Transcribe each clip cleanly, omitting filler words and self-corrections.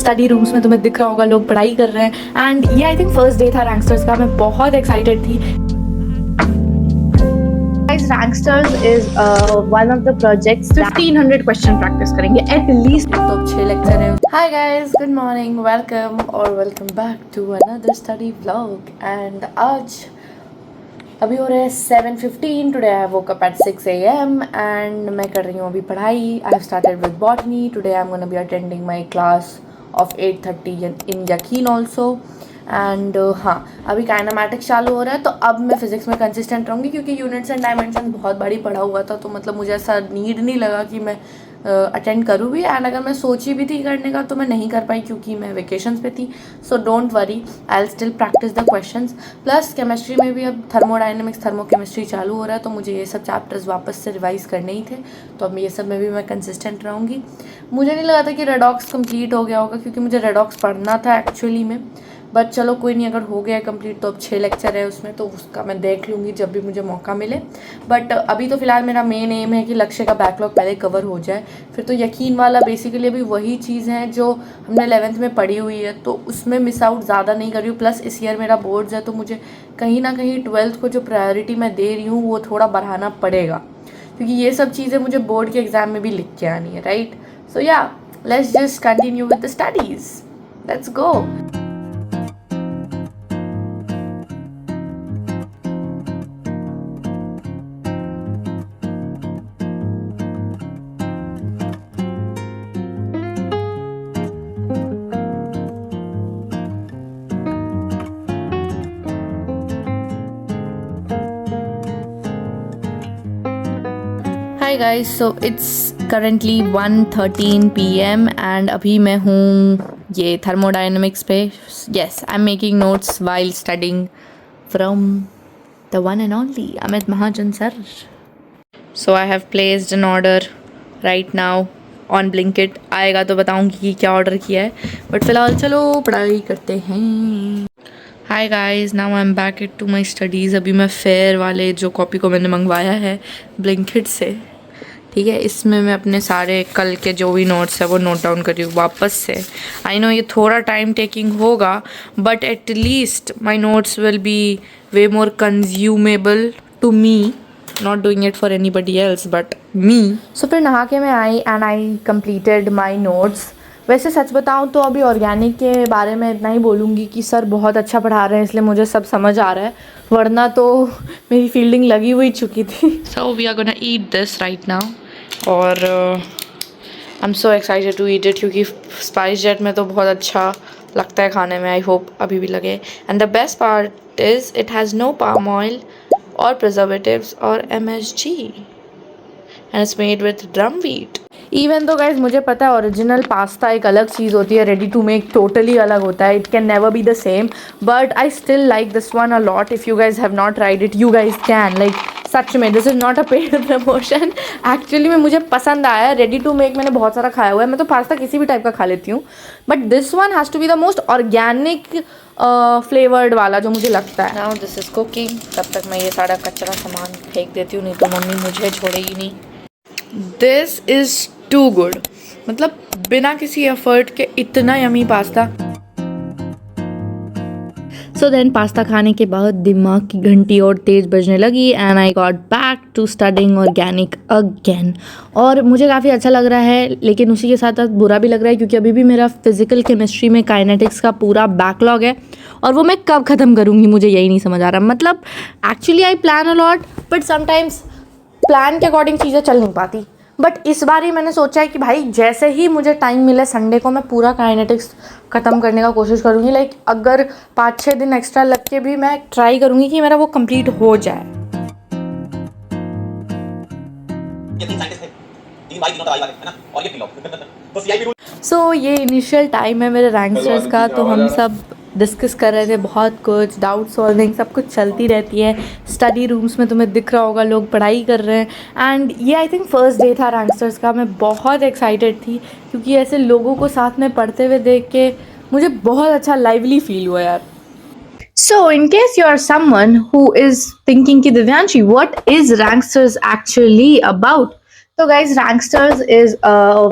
Study rooms में तुम्हें दिख रहा होगा लोग पढ़ाई कर रहे हैं एंड ये आई थिंक फर्स्ट डे था रैंकस्टर्स का। मैं बहुत एक्साइटेड थी। Guys, Ranksters is one of the projects 1500 question practice करेंगे at least। तो 6 लेक्चर है। Hi guys, good morning, welcome और welcome back to another study vlog. And आज अभी हो रहे हैं 7:15। Today I woke up at 6 AM and मैं कर रही हूँ अभी पढ़ाई। I have started with botany. Today I am gonna be attending my class of 8:30 in यकीन ऑल्सो। एंड हाँ, अभी काइनेमैटिक्स चालू हो रहा है तो अब मैं फिजिक्स में कंसिस्टेंट रहूँगी क्योंकि यूनिट्स एंड डायमेंशन बहुत बड़ी पढ़ा हुआ था। तो मतलब मुझे ऐसा नीड नहीं लगा कि मैं अटेंड करूँ भी। एंड अगर मैं सोची भी थी करने का तो मैं नहीं कर पाई क्योंकि मैं वेकेशंस पे थी। So don't worry, I will still practice the questions. Plus chemistry में भी अब थर्मोडाइनमिक्स थर्मोकेमिस्ट्री चालू हो रहा है तो मुझे ये सब चैप्टर्स वापस से रिवाइज करने ही थे। तो अब ये सब में भी मैं कंसिस्टेंट रहूँगी। मुझे नहीं लगा था कि रेडॉक्स कंप्लीट हो गया होगा क्योंकि मुझे रेडॉक्स पढ़ना था एक्चुअली में। बट चलो कोई नहीं, अगर हो गया कंप्लीट तो अब 6 लेक्चर है उसमें, तो उसका मैं देख लूँगी जब भी मुझे मौका मिले। बट अभी तो फ़िलहाल मेरा मेन एम है कि लक्ष्य का बैकलॉग पहले कवर हो जाए। फिर तो यकीन वाला बेसिकली अभी वही चीज़ है जो हमने 11th में पढ़ी हुई है, तो उसमें मिस आउट ज़्यादा नहीं कर रही हूँ। प्लस इस ईयर मेरा बोर्ड्स है तो मुझे कहीं ना कहीं 12th को जो प्रायोरिटी मैं दे रही हूँ वो थोड़ा बढ़ाना पड़ेगा क्योंकि ये सब चीज़ें मुझे बोर्ड के एग्ज़ाम में भी लिख के आनी है, right? So yeah, let's just continue with the studies. Let's go. Hi guys, so it's currently 1:13 PM and अभी मैं हूँ ये थर्मोडायनेमिक्स पे। Yes, I am making notes while studying from the one and only Amit Mahajan sir. So I have placed an order right now on Blinkit. आएगा तो बताऊँगी कि क्या ऑर्डर किया है, बट फिलहाल चलो पढ़ाई करते हैं। Hi guys, now I am back to my studies. अभी मैं फेयर वाले जो कॉपी को मैंने मंगवाया है ब्लिंकिट से, ठीक है, इसमें मैं अपने सारे कल के जो भी नोट्स है वो नोट डाउन कर रही हूँ वापस से। आई नो ये थोड़ा टाइम टेकिंग होगा but at least my notes will be way more consumable to me, not doing it for anybody else but me. So फिर नहा के मैं आई and I completed my notes. वैसे सच बताऊँ तो अभी ऑर्गेनिक के बारे में इतना ही बोलूँगी कि सर बहुत अच्छा पढ़ा रहे हैं इसलिए मुझे सब समझ आ रहा है, वरना तो मेरी फील्डिंग लगी हुई चुकी थी। So we are gonna eat this right now और I am so excited to eat it क्योंकि स्पाइस जेट में तो बहुत अच्छा लगता है खाने में। आई होप अभी भी लगे। And the best part is it has no palm oil और प्रिजर्वेटिव्स और MSG and it's made with drum wheat. Even तो गाइज मुझे पता है ओरिजिनल पास्ता एक अलग चीज़ होती है, रेडी टू मेक टोटली अलग होता है, it can never be the same, but I still like this one a lot. If you guys have not tried it, you guys can, like सच में this is not a paid promotion. Actually में मुझे पसंद आया। Ready to make मैंने बहुत सारा खाया हुआ है, मैं तो पास्ता किसी भी टाइप का खा लेती हूँ, but this one has to be the most organic flavoured वाला जो मुझे लगता है। Now this is cooking. तब तक मैं ये सारा कचरा सामान फेंक देती हूँ, नहीं तो मम्मी मुझे छोड़ेगी नहीं। दिस इज़ टू गुड, मतलब बिना किसी एफर्ट के इतना yummy pasta. So then pasta खाने के बाद दिमाग की घंटी और तेज़ बजने लगी and I got back to studying organic again. और मुझे काफ़ी अच्छा लग रहा है लेकिन उसी के साथ साथ बुरा भी लग रहा है क्योंकि अभी भी मेरा फिजिकल केमिस्ट्री में काइनेटिक्स का पूरा बैकलॉग है और वो मैं कब ख़त्म करूँगी मुझे यही नहीं समझ आ रहा। मतलब actually I plan a lot but sometimes plan के अकॉर्डिंग चीज़ें चल नहीं पाती। बट इस बार ही मैंने सोचा है कि भाई जैसे ही मुझे टाइम मिले संडे को मैं पूरा काइनेटिक्स ख़त्म करने का कोशिश करूँगी। लाइक अगर 5-6 दिन एक्स्ट्रा लग के भी मैं ट्राई करूँगी कि मेरा वो कंप्लीट हो जाए। सो ये इनिशियल टाइम है मेरे रैंकस्टर्स का, तो हम सब डिस्कस कर रहे थे बहुत कुछ, डाउट सॉल्विंग सब कुछ चलती रहती है। स्टडी रूम्स में तुम्हें दिख रहा होगा लोग पढ़ाई कर रहे हैं एंड ये आई थिंक फर्स्ट डे था रैंकस्टर्स का। मैं बहुत एक्साइटेड थी क्योंकि ऐसे लोगों को साथ में पढ़ते हुए देख के मुझे बहुत अच्छा लाइवली फील हुआ यार। So, in case you are someone who is thinking कि Divyanshi, what is Ranksters actually about? So, guys, Ranksters is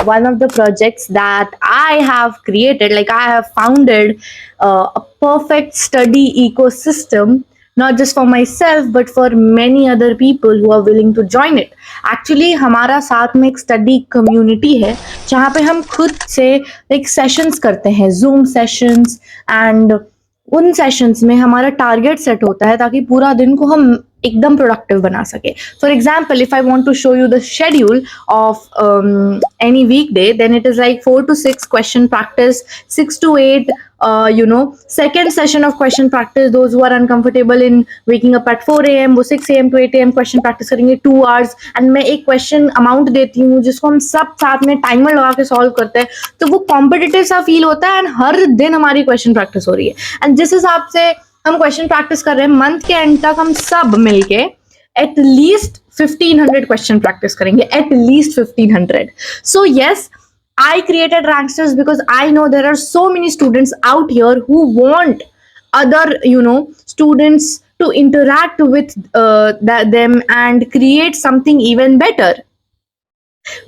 one of the projects that I have created. Like, I have founded a perfect study ecosystem, not just for myself, but for many other people who are willing to join it. Actually, हमारा साथ में एक study community है जहाँ पे हम खुद से एक सेशंस करते हैं, जूम सेशंस, एंड उन सेशंस में हमारा टारगेट सेट होता है ताकि पूरा दिन को हम एकदम प्रोडक्टिव बना सके. For example, if I want to show you the schedule of any weekday, then it is like 4 to 6 question practice, 6 to 8 second session of question practice. Those who are uncomfortable in waking up at 4 a.m. वो 6 a.m. to 8 a.m. question practice करेंगे 2 hours. and मैं एक question amount देती हूँ जिसको हम सब साथ में टाइमर लगा के सॉल्व करते हैं, तो वो कॉम्पिटिटिव सा फील होता है. एंड हर दिन हमारी क्वेश्चन प्रैक्टिस हो रही है. एंड जिस हिसाब से हम क्वेश्चन प्रैक्टिस कर रहे हैं, मंथ के एंड तक हम सब मिलके at least 1500 question practice करेंगे, at least 1500. So yes, I created Ranksters because I know there are so many students out here who want other students to interact with them and create something even better.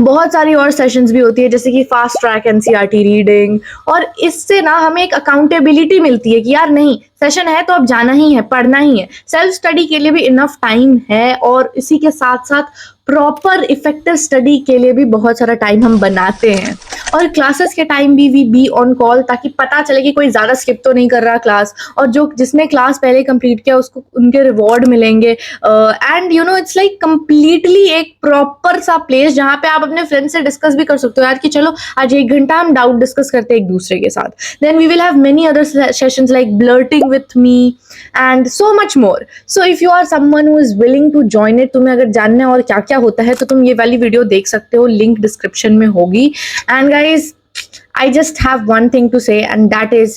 बहुत सारी और sessions भी होती है जैसे कि fast track NCERT reading, और इससे ना हमें एक अकाउंटेबिलिटी मिलती है कि यार नहीं, सेशन है तो अब जाना ही है, पढ़ना ही है. सेल्फ स्टडी के लिए भी इनफ टाइम है, और इसी के साथ साथ प्रॉपर इफेक्टिव स्टडी के लिए भी बहुत सारा टाइम हम बनाते हैं. और क्लासेस के टाइम भी वी बी ऑन कॉल ताकि पता चले कि कोई ज़्यादा स्किप तो नहीं कर रहा क्लास, और जो जिसने क्लास पहले कंप्लीट किया उसको उनके रिवॉर्ड मिलेंगे. एंड इट्स लाइक कंप्लीटली एक प्रॉपर सा प्लेस जहाँ पे आप अपने फ्रेंड से डिस्कस भी कर सकते हो यार कि चलो आज 1 घंटा हम डाउट डिस्कस करते हैं एक दूसरे के साथ. Then we will have many other sessions like blurting with me and so much more. So if you are someone who is willing to join it, तुम्हें अगर जानना है और क्या क्या होता है तो तुम ये वाली वीडियो देख सकते हो, लिंक डिस्क्रिप्शन में होगी. And guys, I just have one thing to say, and that is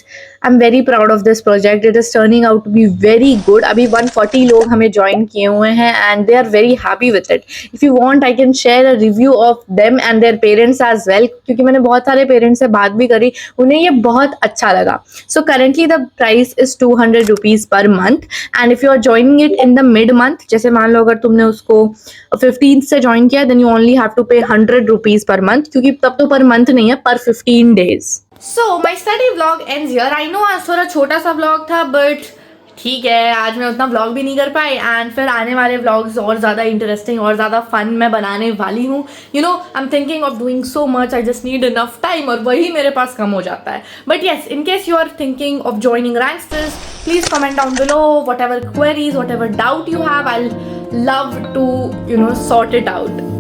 I'm very proud of this project. It is turning out to be very good. अभी 140 लोग हमें join किए हुए हैं and they are very happy with it. If you want, I can share a review of them and their parents as well, क्योंकि मैंने बहुत सारे पेरेंट्स से बात भी करी, उन्हें ये बहुत अच्छा लगा. So currently the price is 200 rupees per month, and if you are joining it in the mid month, जैसे मान लो अगर तुमने उसको 15th से join किया, then you only have to pay 100 rupees per month, क्योंकि तब तो per month नहीं है, per 15 days. So my study vlog ends here. I know आज थोड़ा छोटा सा vlog था, but ठीक है, आज मैं उतना vlog भी नहीं कर पाई. एंड फिर आने वाले vlogs और ज़्यादा इंटरेस्टिंग और ज़्यादा फन मैं बनाने वाली हूँ. I am thinking of doing so much, I just need enough time, और वही मेरे पास कम हो जाता है. But yes, in case you are thinking of joining Ranksters, please comment down below whatever queries, whatever doubt you have. I'll love to sort it out.